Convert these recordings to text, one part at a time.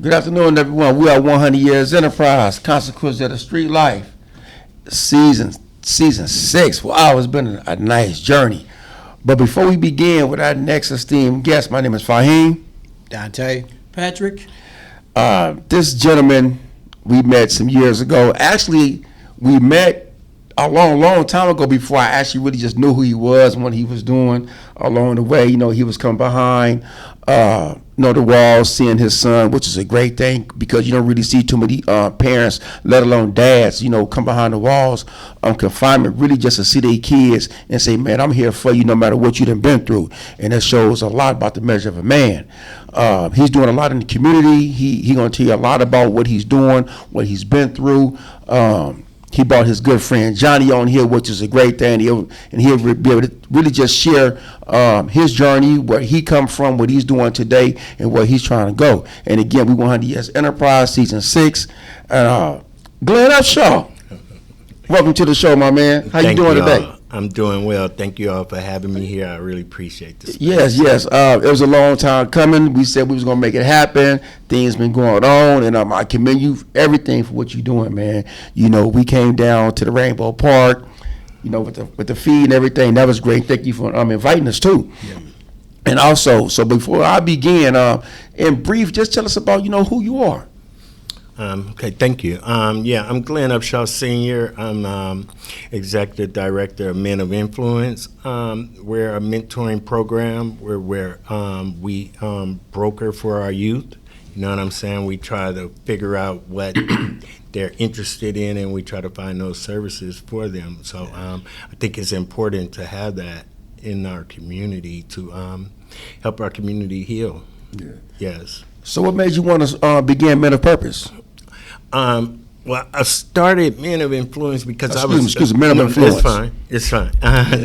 Good afternoon, everyone. We are 100 Years Enterprise, Consequences of the Street Life, season 6. Wow, it's been a nice journey. But before we begin with our next esteemed guest, my name is Fahim. Dante. Patrick. This gentleman we met some years ago. Actually, we met a long time ago before I actually really just knew who he was and what he was doing along the way. You know, he was coming behind, the walls, seeing his son, which is a great thing because you don't really see too many parents, let alone dads, come behind the walls on confinement, really just to see their kids and say, man, I'm here for you no matter what you done been through. And that shows a lot about the measure of a man. He's doing a lot in the community. He gonna tell you a lot about what he's doing, what he's been through. He brought his good friend Johnny on here, which is a great thing. He'll be able to really just share his journey, where he come from, what he's doing today, and where he's trying to go. And again, we 100 Years Enterprise, season 6. Glen Upshaw, welcome to the show, my man. How you doing today? I'm doing well. Thank you all for having me here. I really appreciate this. Yes. It was a long time coming. We said we was going to make it happen. Things been going on, and I commend you for everything for what you're doing, man. We came down to the Rainbow Park, with the feed and everything. That was great. Thank you for inviting us, too. Yeah. And also, so before I begin, in brief, just tell us about, who you are. Okay, thank you. I'm Glen Upshaw Sr. I'm Executive Director of Men of Influence. We're a mentoring program where we broker for our youth. You know what I'm saying? We try to figure out what they're interested in, and we try to find those services for them. So I think it's important to have that in our community to help our community heal. Yeah. Yes. So what made you want to begin Men of Purpose? Well, I started Men of Influence because Excuse me, Men of Influence. It's fine.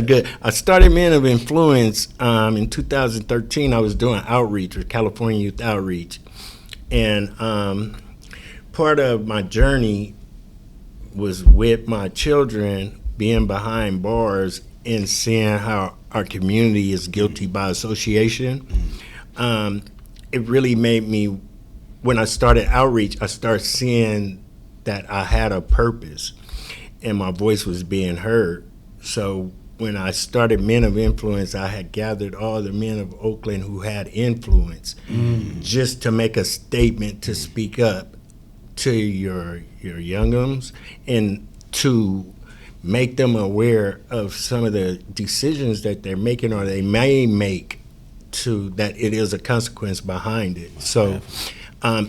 Good. I started Men of Influence in 2013. I was doing outreach with California Youth Outreach. And part of my journey was with my children being behind bars and seeing how our community is guilty by association. It really made me, when I started outreach, I started seeing that I had a purpose and my voice was being heard. So when I started Men of Influence, I had gathered all the men of Oakland who had influence just to make a statement to speak up to your young'uns and to make them aware of some of the decisions that they're making or they may make, to that it is a consequence behind it. So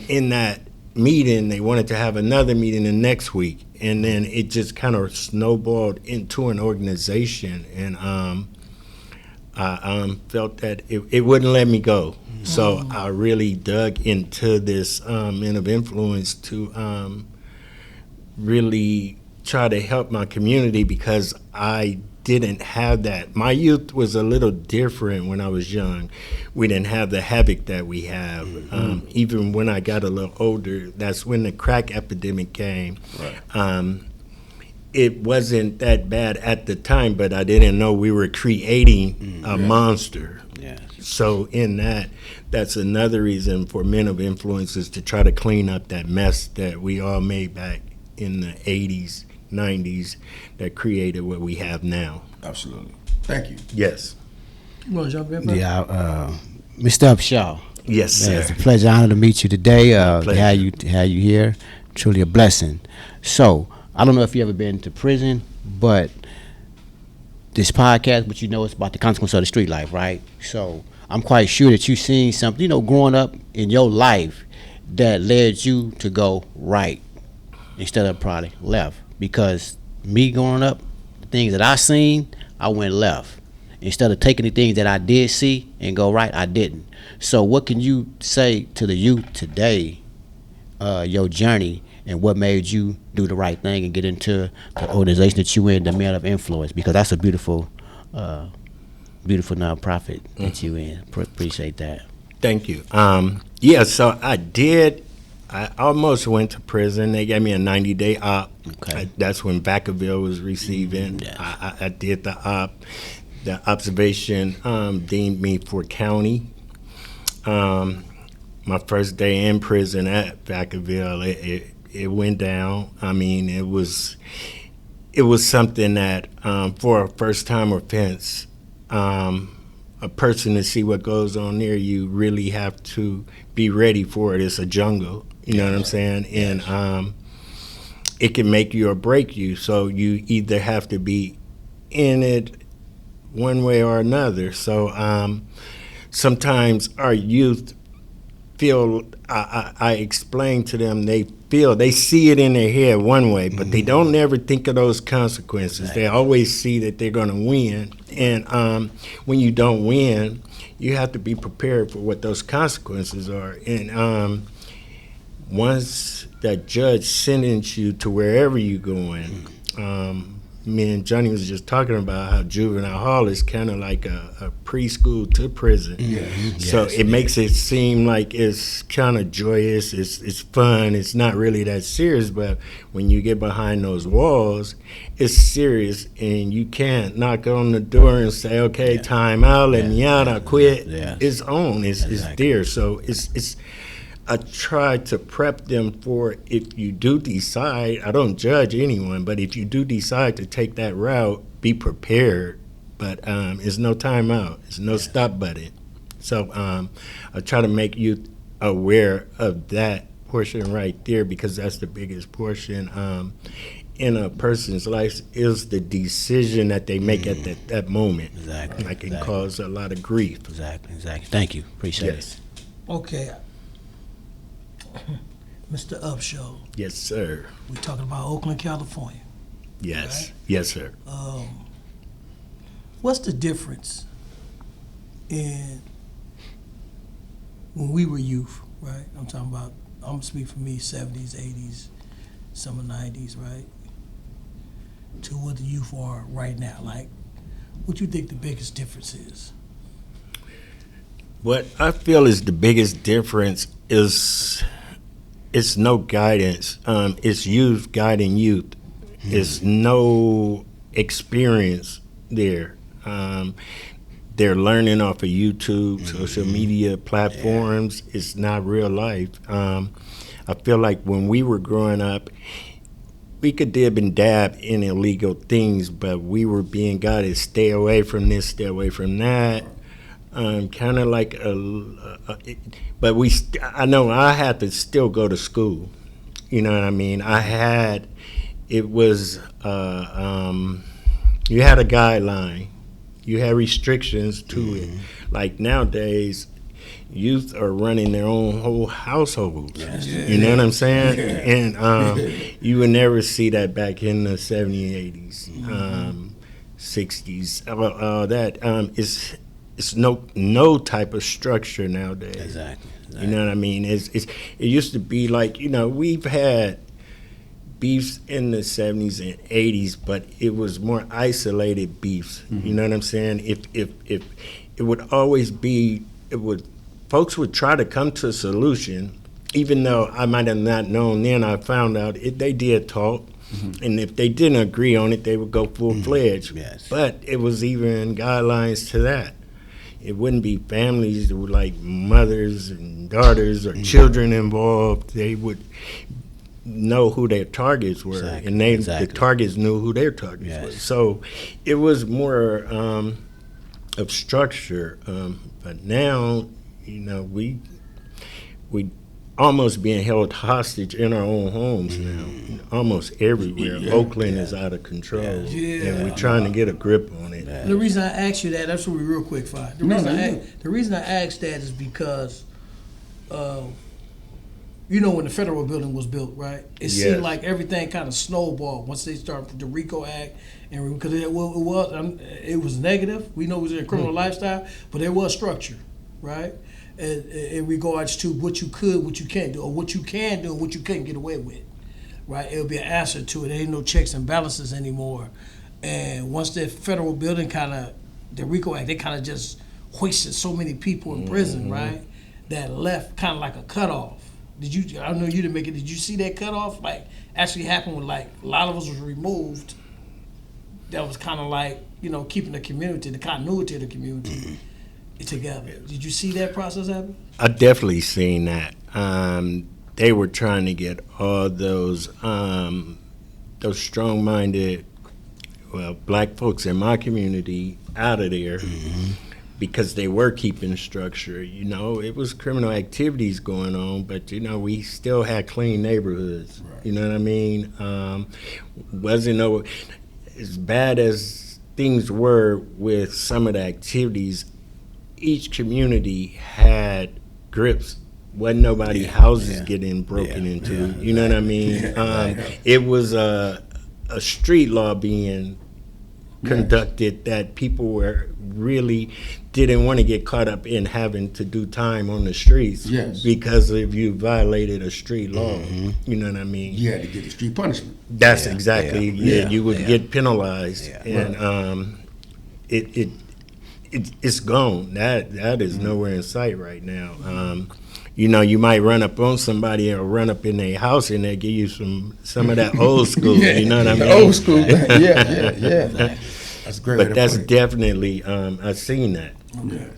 in that meeting, they wanted to have another meeting the next week, and then it just kind of snowballed into an organization, and I felt that it wouldn't let me go. So I really dug into this Men of Influence to really try to help my community, because I didn't have that. My youth was a little different when I was young. We didn't have the havoc that we have. Even when I got a little older, that's when the crack epidemic came. Right. It wasn't that bad at the time, but I didn't know we were creating a monster. Yeah. So in that's another reason for Men of Influence, is to try to clean up that mess that we all made back in the 80s, 90s, that created what we have now. Absolutely. Thank you. Yes. You want to jump in? Yeah, Mr. Upshaw. Yes, sir. It's a pleasure, honor to meet you today. To have you here, truly a blessing. So I don't know if you ever been to prison, but this podcast, but it's about the consequence of the street life, right? So I'm quite sure that you've seen something, growing up in your life that led you to go right instead of probably left. Because me growing up, the things that I seen, I went left. Instead of taking the things that I did see and go right, I didn't. So what can you say to the youth today, your journey, and what made you do the right thing and get into the organization that you in, the Men of Influence? Because that's a beautiful nonprofit that you in. Appreciate that. Thank you. So I almost went to prison. They gave me a 90-day op. Okay. That's when Vacaville was receiving. Yeah. I did the op. The observation deemed me for county. my first day in prison at Vacaville, it went down. I mean, it was something that for a first time offense, a person to see what goes on there, you really have to be ready for it. It's a jungle, you know what I'm saying? And it can make you or break you. So you either have to be in it one way or another. So sometimes our youth feel, I explain to them, they see it in their head one way, but they don't never think of those consequences. Right. They always see that they're going to win. And when you don't win, you have to be prepared for what those consequences are. And once that judge sentences you to wherever you're going, me and Johnny was just talking about how juvenile hall is kind of like a preschool to prison. So it makes it seem like it's kind of joyous, it's fun, it's not really that serious, but when you get behind those walls, it's serious, and you can't knock on the door and say, okay, time out, let me out, I quit. It's on, it's there. So it's I try to prep them for, if you do decide, I don't judge anyone, but if you do decide to take that route, be prepared. But it's no time out. It's no stop button. So I try to make you aware of that portion right there, because that's the biggest portion in a person's life, is the decision that they make at that moment. Exactly. That can cause a lot of grief. Exactly. Thank you. Appreciate it. Okay. Mr. Upshaw. Yes, sir. We're talking about Oakland, California. Yes. Right? Yes, sir. What's the difference in when we were youth, right? I'm gonna speak for me, 70s, 80s, some 90s, right? To what the youth are right now. Like, what you think the biggest difference is? What I feel is the biggest difference is it's no guidance. It's youth guiding youth. It's no experience there. They're learning off of YouTube, social media platforms. It's not real life. I feel like when we were growing up, we could dib and dab in illegal things, but we were being guided, stay away from this, stay away from that. Kind of like but I know I had to still go to school. You know what I mean? It was, you had a guideline. You had restrictions to it. Like nowadays, youth are running their own whole households. You know what I'm saying? And you would never see that back in the 70s, 80s, 60s. It's no type of structure nowadays. Exactly. You know what I mean? It used to be like, we've had beefs in the 70s and 80s, but it was more isolated beefs. You know what I'm saying? If it would always be, folks would try to come to a solution, even though I might have not known then. I found out they did talk. And if they didn't agree on it, they would go full-fledged. But it was even guidelines to that. It wouldn't be families that were like mothers and daughters or children involved. They would know who their targets were, and the targets knew who their targets were. So it was more of structure. But now, we almost being held hostage in our own homes now, almost everywhere. Oakland is out of control, and we're trying to get a grip on it. The reason I asked you that, that's what we real quick, Fi. The reason I asked that is because, when the federal building was built, right? It seemed like everything kind of snowballed once they started with the RICO Act, and because it was negative. We know it was a criminal lifestyle, but there was structure, right? In regards to what you could, what you can't do, or what you can do and what you couldn't get away with, right? It'll be an answer to it. There ain't no checks and balances anymore. And once the federal building the RICO Act, they kind of just hoisted so many people in prison, right? That left kind of like a cutoff. I don't know, you didn't make it. Did you see that cutoff? Like, actually happened when, like, a lot of us was removed. That was kind of like, keeping the community, the continuity of the community. together. Did you see that process happen? I definitely seen that. They were trying to get all those strong-minded, black folks in my community out of there because they were keeping structure. You know, it was criminal activities going on, but, you know, we still had clean neighborhoods. Right. You know what I mean? Wasn't as bad as things were with some of the activities, each community had grips. Wasn't nobody houses getting broken into. You know what I mean? It was a street law being conducted that people were really didn't want to get caught up in having to do time on the streets because if you violated a street law. You know what I mean? You had to get the street punishment. That's exactly. You would get penalized, and it's gone. That is nowhere in sight right now. You know, you might run up on somebody or run up in their house and they give you some of that old school. You know what I mean? Old school. Yeah. That's great. But that's definitely I've seen that. Okay.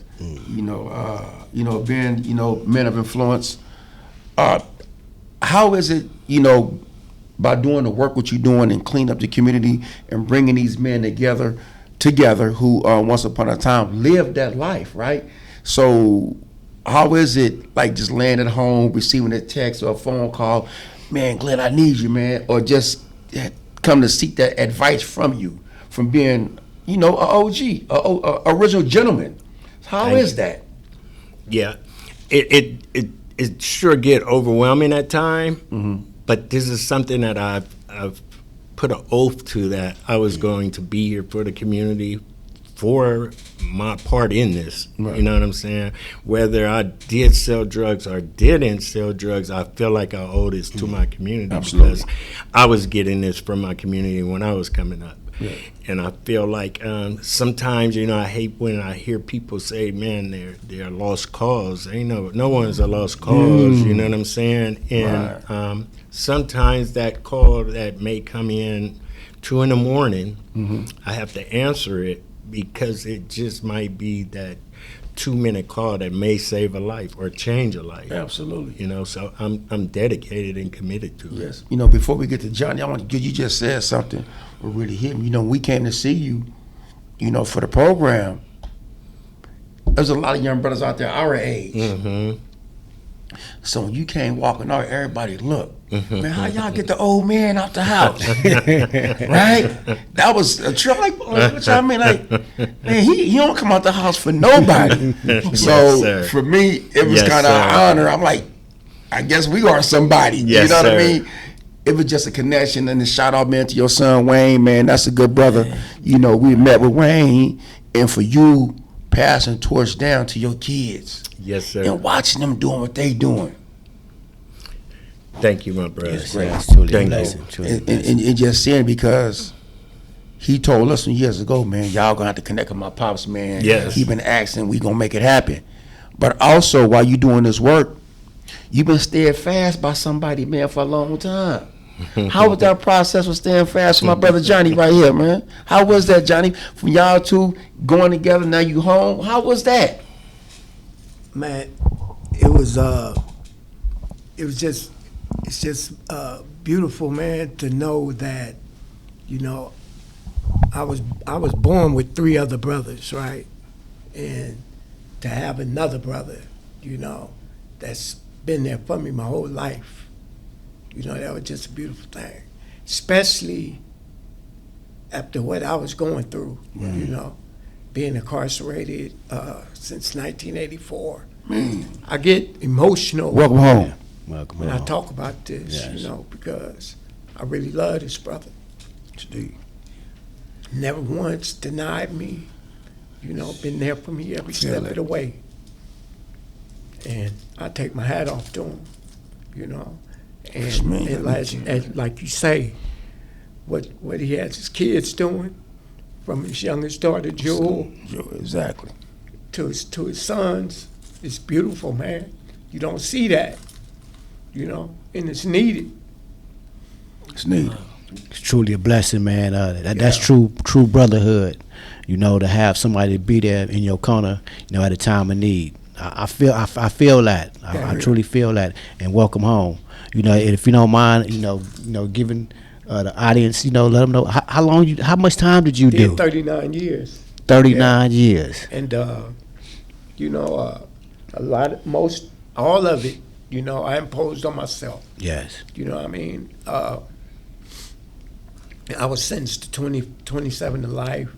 You know, being men of influence. How is it, by doing the work what you're doing and clean up the community and bringing these men together who once upon a time lived that life, right? So how is it like just laying at home, receiving a text or a phone call, man, Glenn, I need you, man, or just come to seek that advice from you, from being, an OG, a original gentleman. How is that? Yeah, it sure get overwhelming at time, but this is something that I've put an oath to that I was going to be here for the community, for my part in this. Right. You know what I'm saying? Whether I did sell drugs or didn't sell drugs, I feel like I owe this to my community. Absolutely. Because I was getting this from my community when I was coming up. Yeah. And I feel like sometimes, I hate when I hear people say, man, they're a lost cause. Ain't no one's a lost cause, you know what I'm saying? And sometimes that call that may come in 2 a.m, I have to answer it because it just might be that 2-minute call that may save a life or change a life. Absolutely. So I'm dedicated and committed to it. Yes. Before we get to Johnny, I want to you just said something that really hit me. We came to see you, for the program. There's a lot of young brothers out there our age. So when you came walking out, everybody looked. Man, how y'all get the old man out the house? Right? That was a trip. Like, what y'all mean? Like, man, he don't come out the house for nobody. So for me, it was kind of an honor. I'm like, I guess we are somebody. Yes, you know what I mean? It was just a connection, and a shout out, man, to your son Wayne. Man, that's a good brother. We met with Wayne, and for you passing torch down to your kids. Yes, sir. And watching them doing what they doing. Thank you, my brother. Yes, truly a blessing. And just saying, because he told us some years ago, man, y'all gonna have to connect with my pops, man. Yes. He been asking, we gonna make it happen. But also, while you doing this work, you been steadfast by somebody, man, for a long time. How was that process of staying fast with my brother Johnny right here, man? How was that, Johnny? From y'all two going together, now you home. How was that? Man, it's just beautiful, man, to know that, I was born with 3 other brothers, right? And to have another brother, that's been there for me my whole life. That was just a beautiful thing, especially after what I was going through, being incarcerated since 1984. I get emotional. Welcome home. When I talk about this, because I really love this brother. Indeed. Never once denied me, been there for me every step of the way. And I take my hat off to him, And like you say, what he has his kids doing, from his youngest daughter Jewel, exactly, to his sons, it's beautiful, man. You don't see that, and it's needed. It's needed. It's truly a blessing, man. That's true brotherhood. you know, to have somebody be there in your corner, you know, at a time of need. I feel that. I truly feel that. And welcome home. You know, and if you don't mind, you know, giving the audience, you know, let them know how much time did you do? 39 years. 39 years. And you know, all of it, you know, I imposed on myself. Yes. You know what I mean? I was sentenced to 27 to life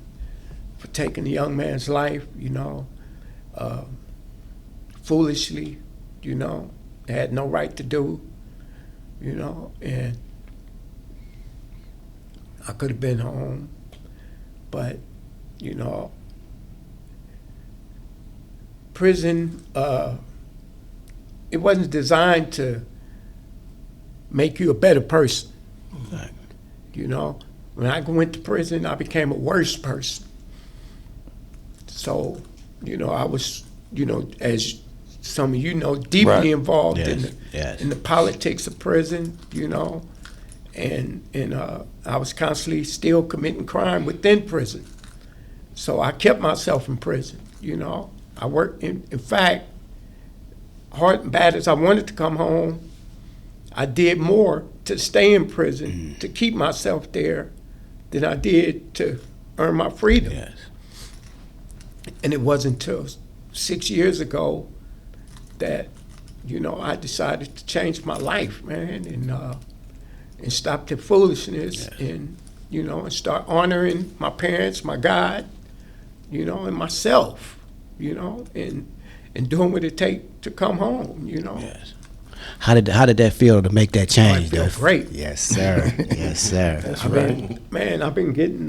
for taking a young man's life, you know, foolishly, you know, I had no right to do, you know, and I could have been home, but, you know, prison, it wasn't designed to make you a better person. Exactly. You know, when I went to prison, I became a worse person. So, you know, I was, you know, as some of you know, deeply involved in the politics of prison, you know, and I was constantly still committing crime within prison. So I kept myself in prison, you know. I worked, in fact, hard and bad as I wanted to come home, I did more to stay in prison, to keep myself there, than I did to earn my freedom. Yes. And it wasn't until 6 years ago that, you know, I decided to change my life, man, and stop the foolishness, and, you know, and start honoring my parents, my God, you know, and myself, you know, and doing what it takes to come home, you know. Yes. How did that feel to make that change? I feel great. Yes, sir. Yes, sir. That's right. I've been getting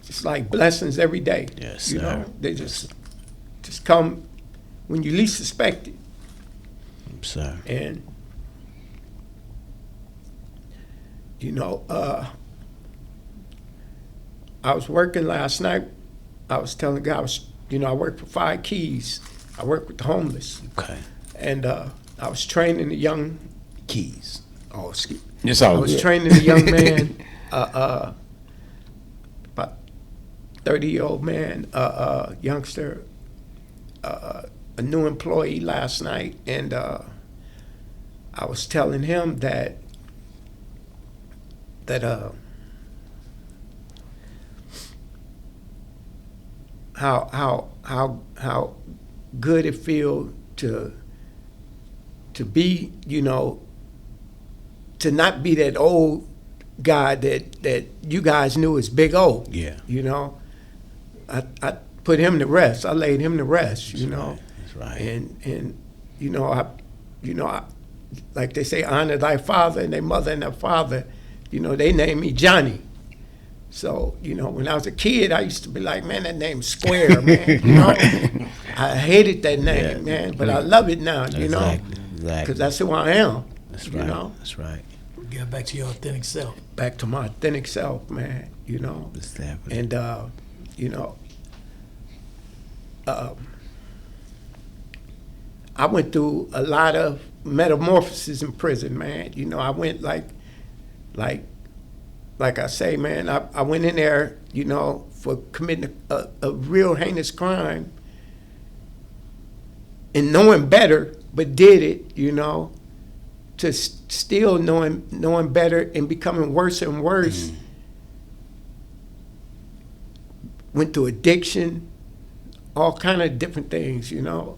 just like blessings every day. Yes, you sir. know, they just come when you least suspect it. Sir. And you know, I was working last night. I was telling the guy, I work for 5 Keys. I work with the homeless. Okay. And I was training a young Keys. Oh, excuse me. Yes, I was training a young man, about 30-year-old man, youngster, a new employee last night, and I was telling him that how good it feels to be, you know, to not be that old guy that you guys knew as Big O. Yeah. You know, I put him to rest. I laid him to rest. That's you know. right. That's right. And you know, I like they say, honor thy father and thy mother and thy father. You know, they named me Johnny. So, you know, when I was a kid, I used to be like, man, that name's Square, man. You know, I hated that name, man, but I love it now. You know, because that's who I am. That's right. You know? know, that's right. Get back to your authentic self. Back to my authentic self, man. You know, and you know, I went through a lot of metamorphosis in prison, man. You know, I went like I say, man, I went in there, you know, for committing a real heinous crime and knowing better, but did it, you know, to still knowing better and becoming worse and worse. Went through addiction, all kind of different things, you know.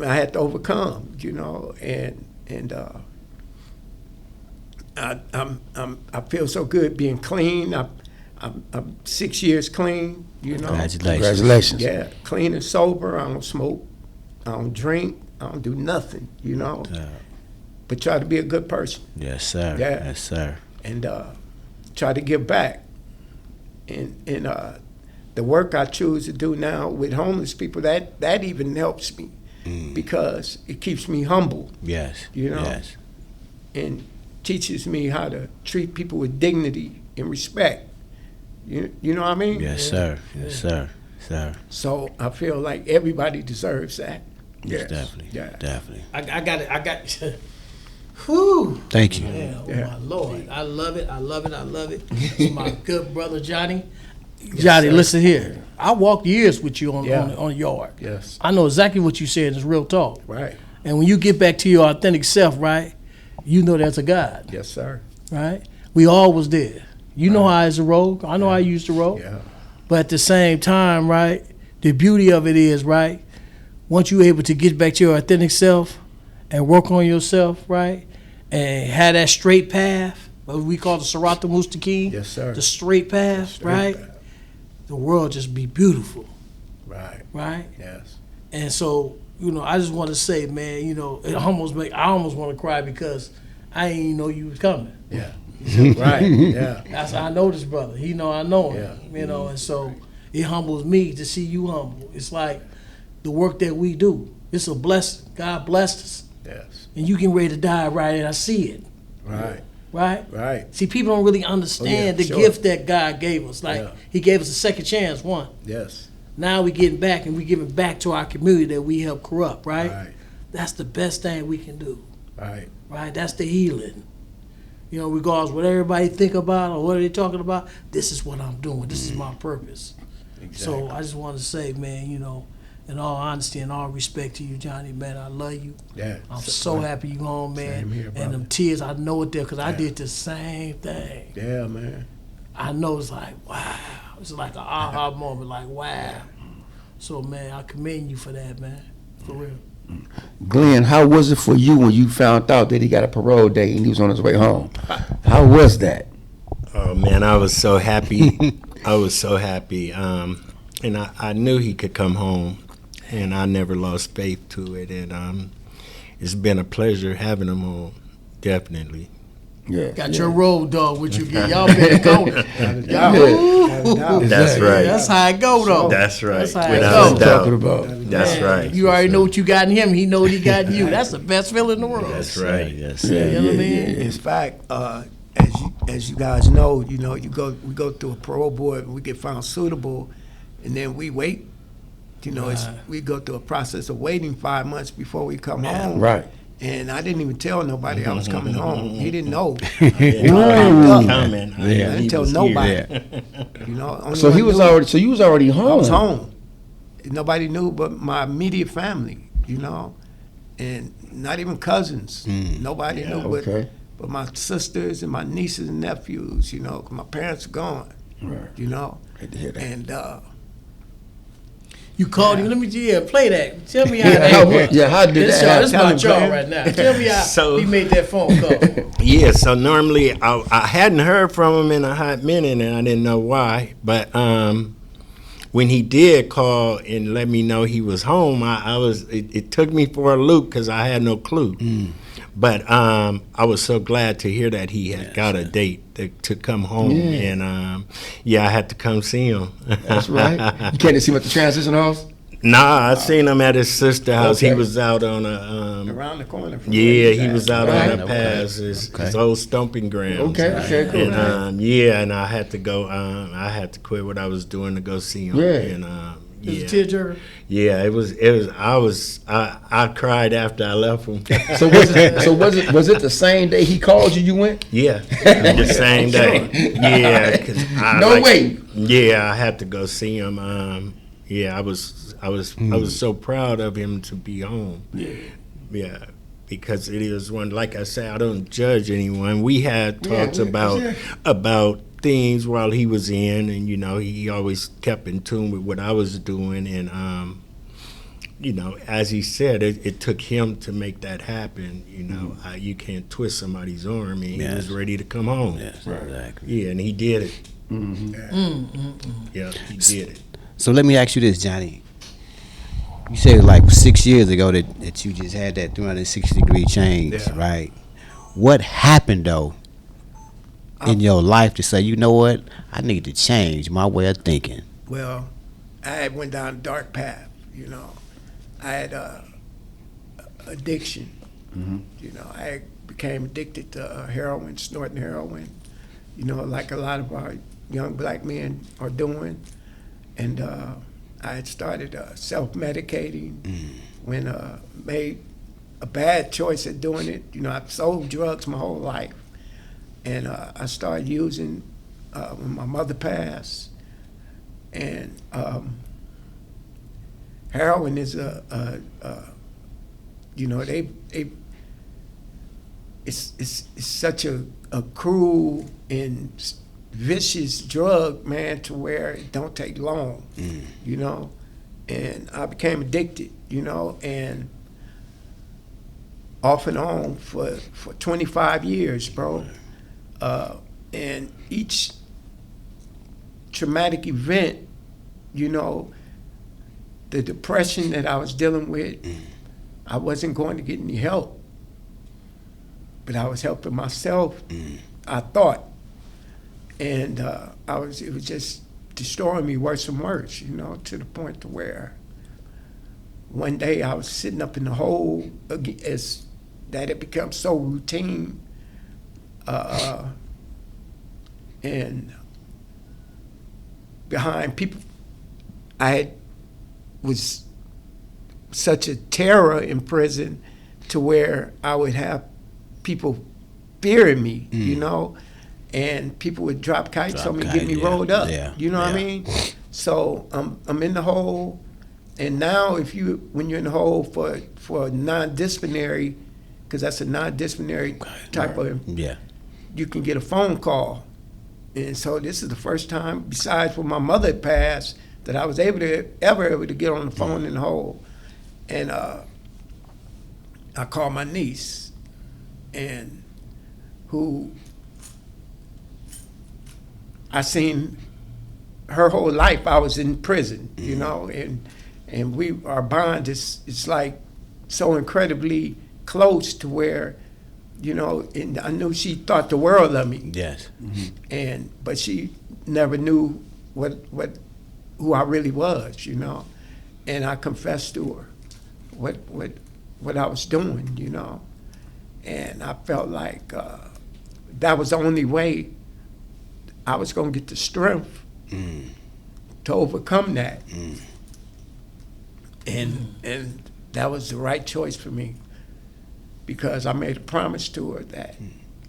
I had to overcome, you know, and I feel so good being clean. I'm 6 years clean, you know. Congratulations. Yeah, clean and sober. I don't smoke. I don't drink. I don't do nothing, you know. But try to be a good person. Yes, sir. Yeah. Yes, sir. And try to give back. And the work I choose to do now with homeless people, that even helps me because it keeps me humble. Yes. You know. Yes. And teaches me how to treat people with dignity and respect. You know what I mean? Yes, sir. Yes, sir. Sir. So I feel like everybody deserves that. Yes, definitely. Yeah. Definitely. I got it. Whew. Thank you. Man, oh my Lord. I love it. I love it. I love it. It's my good brother Johnny. Johnny, listen here. I walked years with you on the yard. Yes. I know exactly what you said is real talk. Right. And when you get back to your authentic self, right, you know there's a God. Yes, sir. Right? We all was there. You know how I used to roll. I know how I used to roll. Yeah. But at the same time, right, the beauty of it is, right, once you're able to get back to your authentic self and work on yourself, right, and have that straight path, what we call the Sirata Mustaqim, Yes, sir. the straight path, Straight right, path. the world just be beautiful, Right. right? Yes. And so, you know, I just want to say, man, you know, I almost want to cry because I didn't even know you was coming. Yeah. Right. Yeah. That's how I know this brother. He know I know him. Yeah. You know, and so it humbles me to see you humble. It's like the work that we do. It's a blessing. God blessed us. Yes. And you getting ready to die, right? And I see it. Right. Right? Right. See, people don't really understand the sure. gift that God gave us. Like, he gave us a second chance, one. Yes. Now we getting back and we giving back to our community that we helped corrupt, right? Right. That's the best thing we can do. Right. Right? That's the healing. You know, regardless what everybody think about or what are they talking about, this is what I'm doing. This is my purpose. Exactly. So I just want to say, man, you know, in all honesty and all respect to you, Johnny, man, I love you. Yeah. I'm so happy you home, man. Same here, and brother. them tears, I know it there because I did the same thing. Yeah, man. I know it's like, wow. It's like an aha moment, like, wow. So, man, I commend you for that, man. For real. Glenn, how was it for you when you found out that he got a parole date and he was on his way home? How was that? Oh man, I was so happy. I was so happy. And I knew he could come home, and I never lost faith to it. And it's been a pleasure having him home, definitely. Yeah. Got your road dog with you. Y'all better go. That's right. That's how it go, though. That's right. That's how it Without go. a doubt. Talking about. That's Man, right. You already know what you got in him. He know what he got in you. That's the best feeling in the world. That's right. Yes. You know what I mean? In fact, as you guys know, we go through a parole board and we get found suitable, and then we wait. You know, we go through a process of waiting 5 months before we come home. Right. And I didn't even tell nobody I was coming home. He didn't know. I didn't tell nobody. You know. only So one he was knew. already. So you was already home. I was home. Nobody knew but my immediate family. You know, and not even cousins. Nobody knew Okay. but my sisters and my nieces and nephews. You know, 'cause my parents are gone. Right. You know, Hate to hear that. and You called him. Let me play that. Tell me how that went. How did This that is happen? about y'all right now. Tell me how So- he made that phone call. Yeah, so normally I hadn't heard from him in a hot minute, and I didn't know why. But when he did call and let me know he was home, it took me for a loop because I had no clue. But I was so glad to hear that he had got a date to come home, and I had to come see him. That's right. You can't see him at the transition house. Nah, I seen him at his sister's house. Okay. He was out on a around the corner. From yeah, he was out Right. on the pass, his old stomping grounds. Okay, cool. And and I had to go. I had to quit what I was doing to go see him. Yeah. And It was a tearjerker. yeah, it was. I cried after I left him. So was it the same day he called you? You went? Yeah, the same day. Yeah, 'cause No way. Yeah, I had to go see him. I was so proud of him to be home. Yeah, because it is one. Like I said, I don't judge anyone. We had talks about things while he was in, and he always kept in tune with what I was doing, and as he said, it took him to make that happen. You can't twist somebody's arm, and he was ready to come home. Yes, exactly. Yeah, and he did it. Yeah, he did it. So let me ask you this, Johnny. You said like 6 years ago that you just had that 360-degree change, right? What happened though in your life to say, you know what, I need to change my way of thinking? Well, I had went down a dark path. I had addiction. I became addicted to heroin, snorting heroin. Like a lot of our young black men are doing. And I had started self-medicating when made a bad choice at doing it. You know, I've sold drugs my whole life, and I started using when my mother passed, and heroin is it's such a cruel and vicious drug, man, to where it don't take long, you know. And I became addicted, you know, and off and on for 25 years, bro. And each traumatic event, you know, the depression that I was dealing with, I wasn't going to get any help, but I was helping myself, I thought. And it was just destroying me worse and worse, you know, to the point to where one day I was sitting up in the hole as that it became so routine, and behind people, was such a terror in prison to where I would have people fearing me, you know, and people would drop kites on me, get me rolled up. You know what I mean? So I'm in the hole, and now when you're in the hole for non-disciplinary, because that's a non-disciplinary type of, you can get a phone call. And so this is the first time, besides when my mother had passed, that I was able to get on the phone in the hole. And I called my niece, and who I seen her whole life. I was in prison, you know, and our bond is like so incredibly close to where, you know, and I knew she thought the world of me. Yes. But she never knew who I really was, you know. And I confessed to her what I was doing, you know. And I felt like that was the only way I was going to get the strength to overcome that. And that was the right choice for me, because I made a promise to her that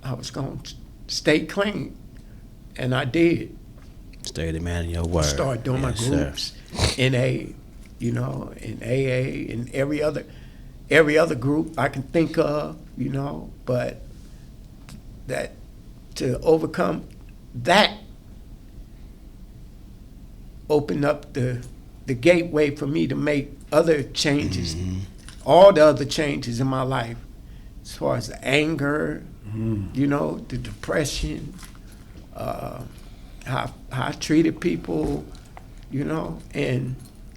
I was going to stay clean, and I did. Stay the man in your word. Started doing my groups, NA, you know, in AA, and every other group I can think of, you know. But that to overcome that opened up the gateway for me to make other changes, all the other changes in my life, as far as the anger, you know, the depression, how I treated people, you know. And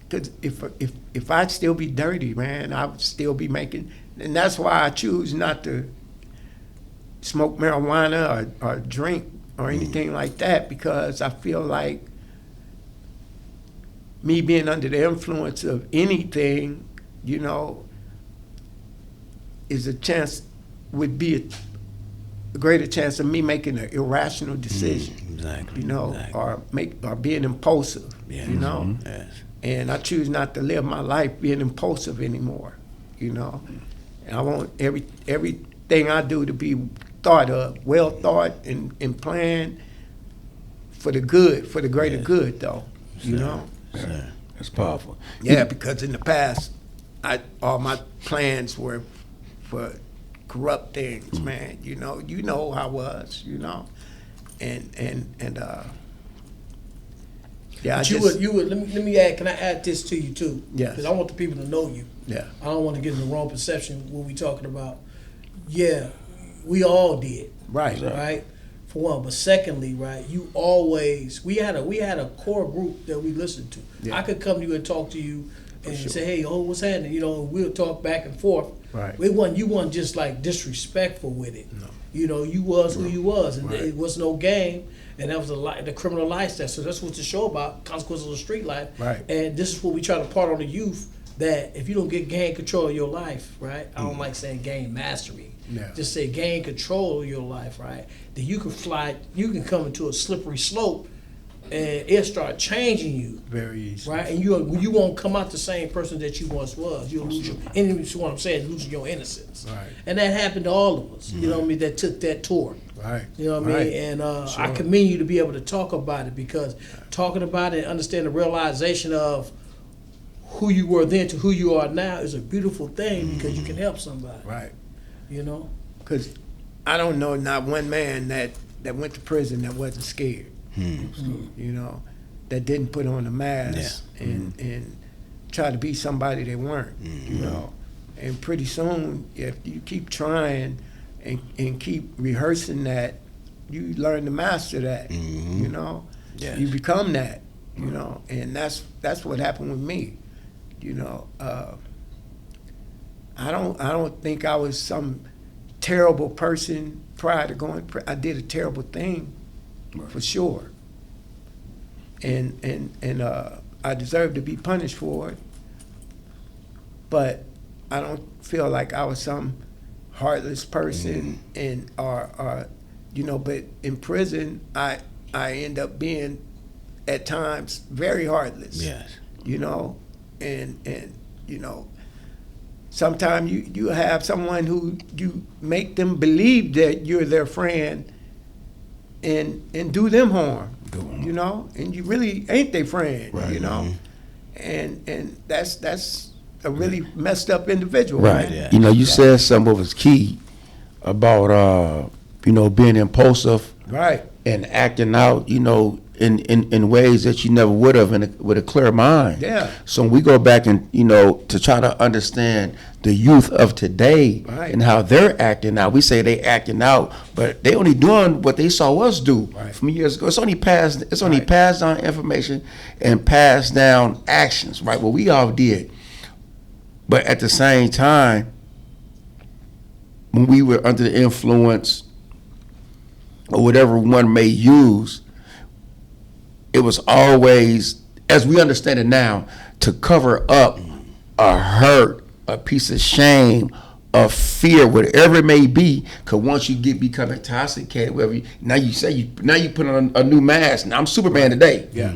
because if I'd still be dirty, man, I would still be making, and that's why I choose not to smoke marijuana or drink or anything like that, because I feel like me being under the influence of anything, you know, would be a greater chance of me making an irrational decision, you know, or being impulsive, you know. And I choose not to live my life being impulsive anymore, you know. And I want everything I do to be thought of, well thought and planned for the good, for the greater good, though, you know. Yeah, that's powerful. Yeah, because in the past, all my plans were for corrupt things, man. You know how I was, you know, and yeah. But you would. Let me add. Can I add this to you too? Yeah. Because I want the people to know you. Yeah. I don't want to get in the wrong perception when we talking about. Yeah, we all did. Right. Right. For one, but secondly, right, you always we had a core group that we listened to. Yeah. I could come to you and talk to you and say, hey, what's happening? You know, we'll talk back and forth. Right. You wasn't just like disrespectful with it. No. You know, you was who you was, and it was no game, and that was the criminal lifestyle. So that's what the show about, consequences of street life. Right. And this is what we try to part on the youth, that if you don't get gain control of your life, right? I don't like saying gain mastery. Yeah. Just say gain control of your life, right? Then you can come into a slippery slope and it start changing you. Very easy. Right, and you won't come out the same person that you once was. You'll lose your, and what I'm saying, losing your innocence. Right. And that happened to all of us. You know what I mean? That took that tour. Right. You know what I mean? And I commend you to be able to talk about it, because talking about it and understand the realization of who you were then to who you are now is a beautiful thing, because you can help somebody. Right. You know? Because I don't know not one man that went to prison that wasn't scared. You know, that didn't put on a mask and try to be somebody they weren't. You know, and pretty soon, if you keep trying and keep rehearsing that, you learn to master that. You know, you become that. You know, and that's what happened with me. You know, I don't think I was some terrible person prior to going. I did a terrible thing, for sure. And I deserve to be punished for it. But I don't feel like I was some heartless person, and or you know. But in prison, I end up being at times very heartless. Yes. You know, and you know, sometimes you have someone who you make them believe that you're their friend, and do them harm. You know, and you really ain't their friend. Right. You know, and that's a really messed up individual. Right. Man. You know, you said something that was key about you know, being impulsive, Right. and acting out, you know, in ways that you never would have with a clear mind. Yeah. So when we go back and, you know, to try to understand the youth of today, Right. and how they're acting out, we say they acting out, but they only doing what they saw us do Right. from years ago. It's only passed Right. passed down information and passed down actions, right? What we all did. But at the same time, when we were under the influence or whatever one may use, it was always, as we understand it now, to cover up a hurt, a piece of shame, a fear, whatever it may be. Because once you become intoxicated, whatever, now you put on a new mask. Now I'm Superman today. Yeah.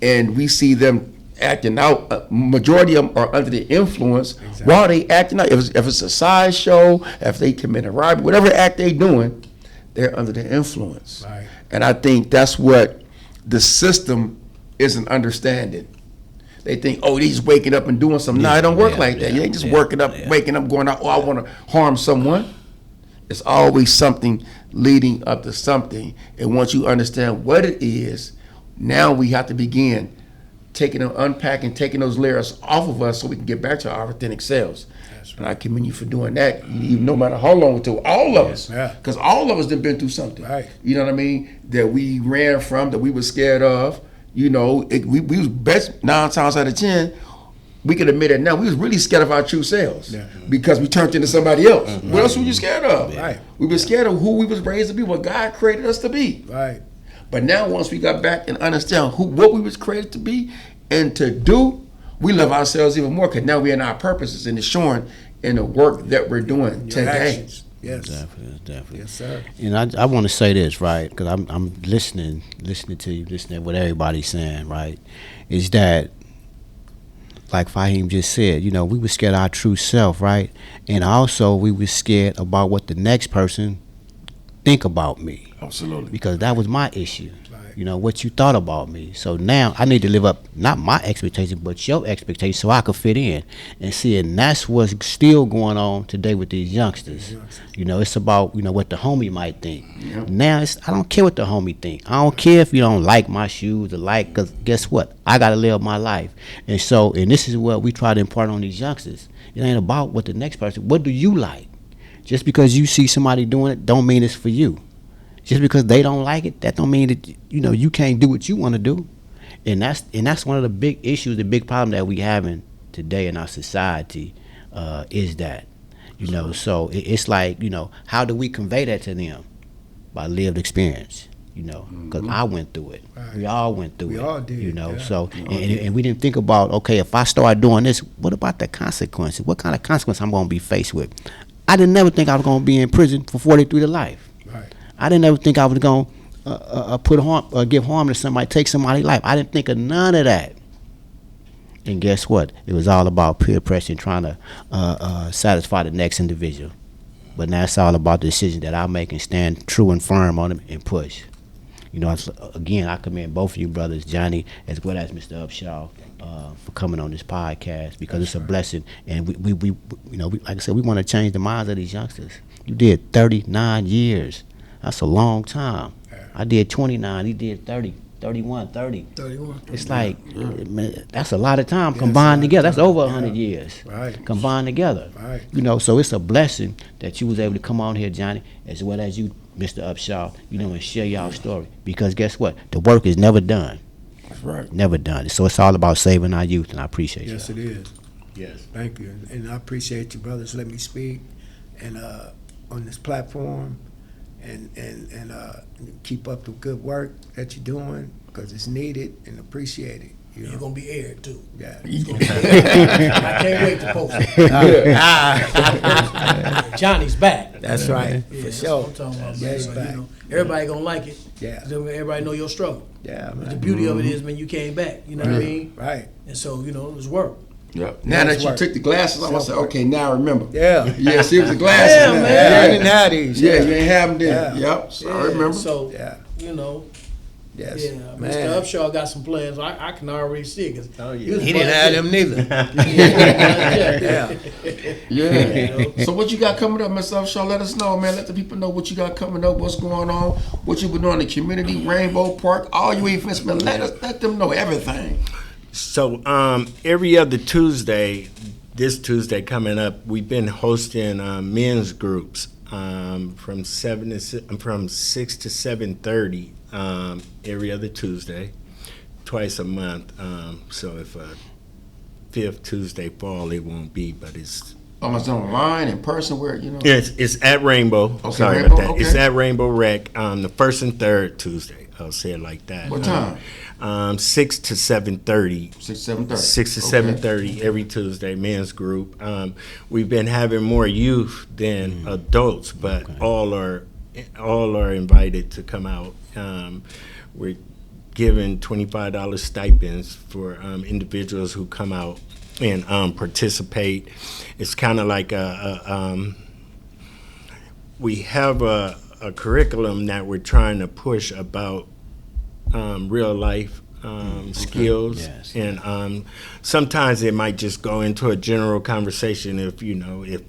And we see them acting out. Majority of them are under the influence. While they acting out, if it's a sideshow, if they commit a robbery, whatever act they doing, they're under the influence. Right. And I think that's what the system isn't understanding. They think, oh, they just waking up and doing something. No, it don't work like that. You ain't just waking up, going out, oh, I want to harm someone. It's always something leading up to something. And once you understand what it is, now we have to begin unpacking, taking those layers off of us so we can get back to our authentic selves. And I commend you for doing that, even no matter how long it took. All of us, because all of us have been through something. Right. You know what I mean? That we ran from, that we were scared of. You know, we was best 9 times out of 10. We can admit it now. We was really scared of our true selves because we turned into somebody else. What else were you scared of? Right. We were scared of who we was raised to be, what God created us to be. Right. But now, once we got back and understand what we was created to be and to do, we love ourselves even more, because now we're in our purposes and it's showing in the work that we're doing Your today. actions. Yes. Definitely. Yes, sir. And I want to say this, right? Because I'm listening to you, listening to what everybody's saying, right? Is that, like Fahim just said, you know, we were scared of our true self, right? And also we were scared about what the next person think about me. Absolutely. Because that was my issue. You know, what you thought about me. So now I need to live up, not my expectations, but your expectations, so I could fit in. And see, and that's what's still going on today with these youngsters. You know, it's about, you know, what the homie might think. Now, I don't care what the homie think. I don't care if you don't like my shoes or because guess what? I got to live my life. And so, and this is what we try to impart on these youngsters. It ain't about what the next person, what do you like? Just because you see somebody doing it, don't mean it's for you. Just because they don't like it, that don't mean that, you know, you can't do what you want to do. And that's one of the big issues, the big problem that we having today in our society is that, you know. So it's like, you know, how do we convey that to them? By lived experience, you know, because I went through it. Right. We all went through it. We all did. You know, yeah. so, and we didn't think about, okay, if I start doing this, what about the consequences? What kind of consequences I'm going to be faced with? I didn't never think I was going to be in prison for 43 to life. Right. I didn't ever think I was going to give harm to somebody, take somebody's life. I didn't think of none of that. And guess what? It was all about peer pressure and trying to satisfy the next individual. But now it's all about the decision that I make and stand true and firm on them and push. You know, again, I commend both of you brothers, Johnny as well as Mr. Upshaw, for coming on this podcast, because it's a blessing. And we like I said, we want to change the minds of these youngsters. You did 39 years. That's a long time. I did 29. He did 30. 31, 30. 31. It's like, man, that's a lot of time combined together. That's over 100 years combined together. Right. You know, so it's a blessing that you was able to come on here, Johnny, as well as you, Mr. Upshaw, you know, and share y'all story. Because guess what? The work is never done. That's right. Never done. So it's all about saving our youth, and I appreciate you. Yes, it is. Yes. Thank you. And I appreciate you, brothers. Let me speak and on this platform. And keep up the good work that you're doing, because it's needed and appreciated. You know? You're gonna be aired too. Yeah. I can't wait to post it. Johnny's back. That's right. Yeah, For that's sure. what I'm talking about, Yeah, man. he's So, back. you know, everybody gonna like it. Yeah. So everybody know your struggle. Yeah, But man. the beauty of it is, man, you came back. You know what I mean? Right. And so, you know, it was work. Yep. Now that you work. took the glasses off, I said, okay, now I remember. Yeah. Yeah, see, it was the glasses. Yeah, now. man. I didn't have these. Yeah, you ain't have them then. Yeah. Yep. So I remember. So, Yeah. you know, Yes. yeah, Man. Mr. Upshaw got some plans. I can already see it. 'Cause Oh, yeah. He didn't have them neither. Yeah. Yeah. You know? So what you got coming up, Mr. Upshaw? Let us know, man. Let the people know what you got coming up, what's going on, what you been doing in the community, Rainbow Park, all your events, man. Let them know everything. So every other Tuesday, this Tuesday coming up, we've been hosting men's groups from 6 to 7:30 every other Tuesday, twice a month. So if fifth Tuesday fall, it won't be, but it's Almost online, in person, where, you know. it's at Rainbow. Okay, Sorry Rainbow, about that. okay. It's at Rainbow Rec the first and third Tuesday. I'll say it like that. What time? 6 to 7:30. 6, 7:30. 6 to Okay. 7:30 every Tuesday, men's group. We've been having more youth than adults, but all are invited to come out. We're giving $25 stipends for individuals who come out and participate. It's kind of like we have a curriculum that we're trying to push about real life skills, Yes. and sometimes it might just go into a general conversation if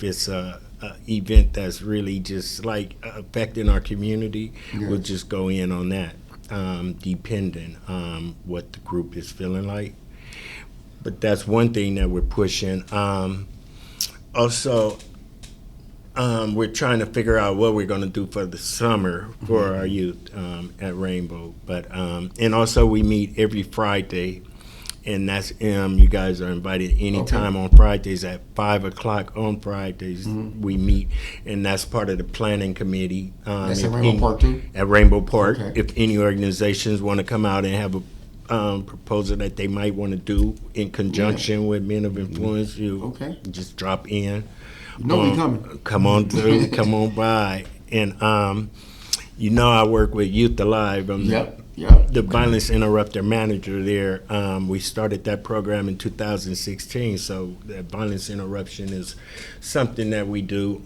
it's a event that's really just like affecting our community. We'll just go in on that, depending on what the group is feeling like. But that's one thing that we're pushing. Also, we're trying to figure out what we're going to do for the summer for our youth at Rainbow. But and also we meet every Friday, and that's you guys are invited anytime on Fridays at 5:00 on Fridays. We meet, and that's part of the planning committee. That's at Rainbow Park too? At Rainbow Park. Okay. If any organizations want to come out and have a proposal that they might want to do in conjunction with Men of Influence, you just drop in. You know we coming. Come on through, come on by. And I work with Youth Alive. Yep. The violence interrupter manager there. We started that program in 2016, so that violence interruption is something that we do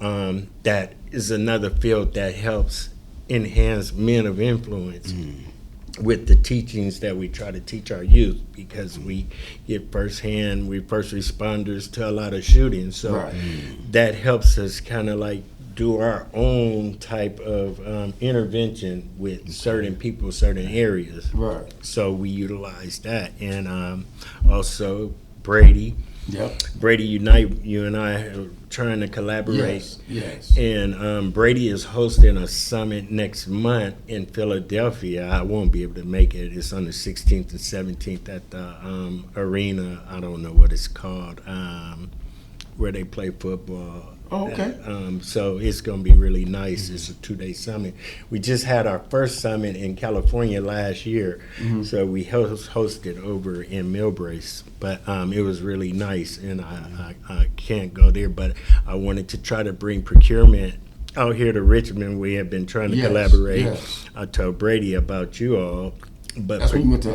that is another field that helps enhance Men of Influence with the teachings that we try to teach our youth, because we get firsthand, we're first responders to a lot of shootings, so that helps us kind of like do our own type of intervention with certain people, certain areas. Right. So we utilize that, and also Brady. Yep. Brady Unite, you and I are trying to collaborate. Yes. And Brady is hosting a summit next month in Philadelphia. I won't be able to make it. It's on the 16th and 17th at the arena. I don't know what it's called, where they play football. Oh, okay. So it's going to be really nice. It's a 2-day summit. We just had our first summit in California last year, so we hosted over in Millbrace. But it was really nice, and I can't go there. But I wanted to try to bring procurement out here to Richmond, we have been trying to collaborate. Yes. I told Brady about you all. But that's when you went to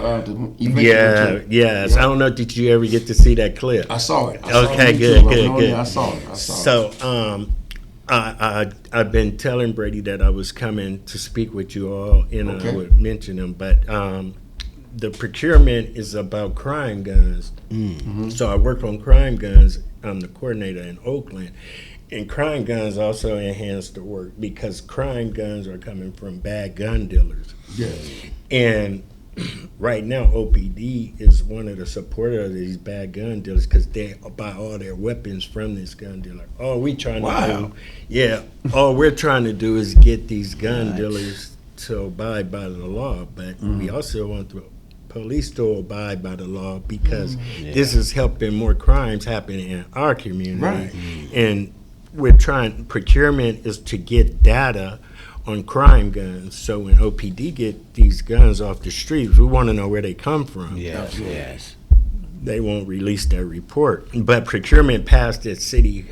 event. Yes. Yeah. I don't know. Did you ever get to see that clip? I saw it. Okay, good. I saw it. So, I've been telling Brady that I was coming to speak with you all, and I would mention him. But the procurement is about crime guns. Mm-hmm. So I work on crime guns. I'm the coordinator in Oakland. And crime guns also enhance the work because crime guns are coming from bad gun dealers. Yes. And right now, OPD is one of the supporters of these bad gun dealers because they buy all their weapons from this gun dealer. All we're trying to do is get these gun dealers to abide by the law, but we also want the police to abide by the law because this is helping more crimes happen in our community. Right. And we're trying, procurement is to get data on crime guns. So when OPD get these guns off the streets, we want to know where they come from. Yes. They won't release their report. But procurement passed at city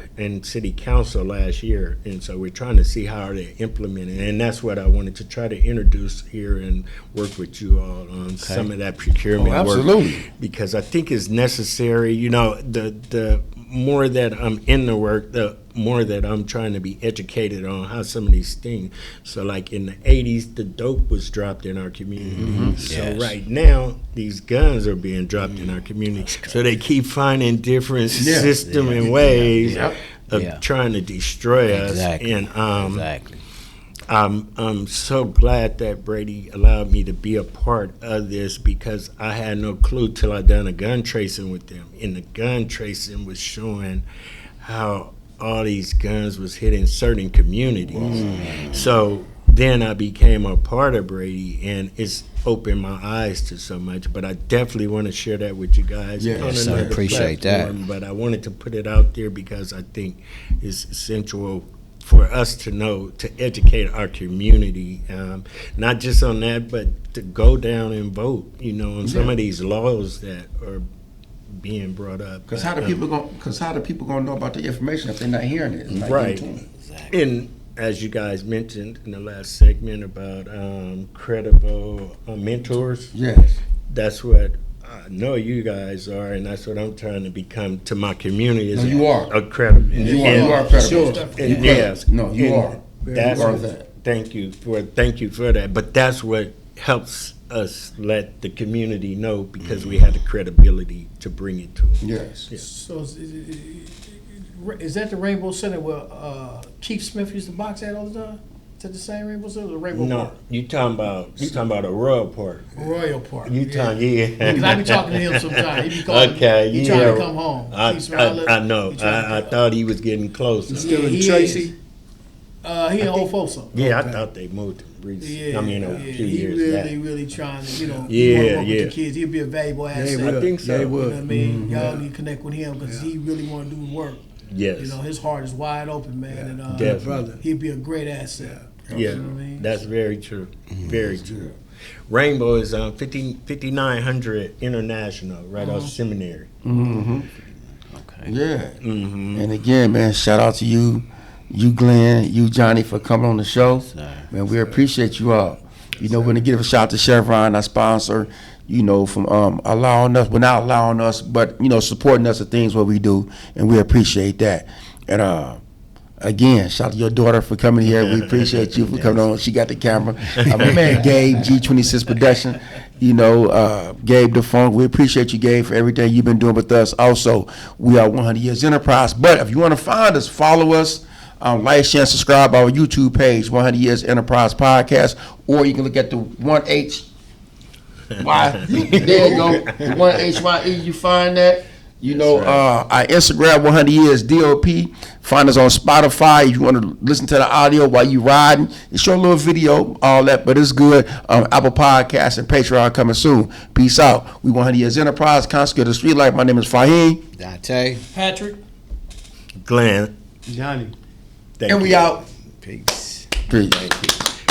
council last year, and so we're trying to see how they implement it. And that's what I wanted to try to introduce here and work with you all on some of that procurement work. Because I think it's necessary. You know, the more that I'm in the work, the more that I'm trying to be educated on how some of these things. So like in the 80s, the dope was dropped in our community. Mm-hmm. So right now, these guns are being dropped in our community. So they keep finding different systems and ways of trying to destroy us. And I'm so glad that Brady allowed me to be a part of this because I had no clue till I done a gun tracing with them. And the gun tracing was showing how all these guns was hitting certain communities. So then I became a part of Brady, and it's opened my eyes to so much. But I definitely want to share that with you guys. Yes, I appreciate that. But I wanted to put it out there because I think it's essential for us to know, to educate our community, not just on that, but to go down and vote, you know, on some of these laws that are being brought up. Because how do people gonna know about the information if they're not hearing it? Right. Exactly. And as you guys mentioned in the last segment about credible mentors, that's what I know you guys are, and that's what I'm trying to become to my community. No, you are a credible. You are credible. Sure. And yes. No, you are. That's thank you for that. But that's what helps us let the community know because we had the credibility to bring it to them. Yes. So is that the Rainbow Center where Chief Smith used to box at all the time? Is that the same Rainbow Center or the Rainbow Park? No, you talking about a Royal Park. Royal Park. Because I be talking to him sometimes. He be calling he trying to come home. I know. I thought he was getting closer. Still in Tracy? He in Old Folsom. Yeah, I thought they moved him recently. I mean, a few years back. He really trying to, work with the kids. He'll be a valuable asset. I think so. You know what I mean? Y'all need to connect with him because he really want to do the work. Yes. You know, his heart is wide open, man. Yeah. And he'd be a great asset. Yeah, you know what I mean? That's very true. Very true. Rainbow is 5900 International, right off Seminary. Mm-hmm. Okay. Yeah. Mm-hmm. And again, man, shout out to you, Glenn, you, Johnny, for coming on the show. Man, we appreciate you all. You know, we're going to give a shout out to Chevron, our sponsor, you know, from allowing us, well, not allowing us, but, you know, supporting us at things what we do, and we appreciate that. And again, shout out to your daughter for coming here. We appreciate you for coming on. She got the camera. My man Gabe, G26 Production, you know, Gabe the Funk. We appreciate you, Gabe, for everything you've been doing with us. Also, we are 100 Years Enterprise. But if you want to find us, follow us. Like, share, and subscribe our YouTube page, 100 Years Enterprise Podcast, or you can look at the 1H. There you go. The 1HYE, you find that. You know, our Instagram, 100 Years DOP. Find us on Spotify if you want to listen to the audio while you riding. It's your little video, all that, but it's good. Apple Podcasts and Patreon coming soon. Peace out. We 100 Years Enterprise, Consecrated to Street Life. My name is Fahim. Dante. Patrick. Glenn. Johnny. And we out. Peace. Thank you.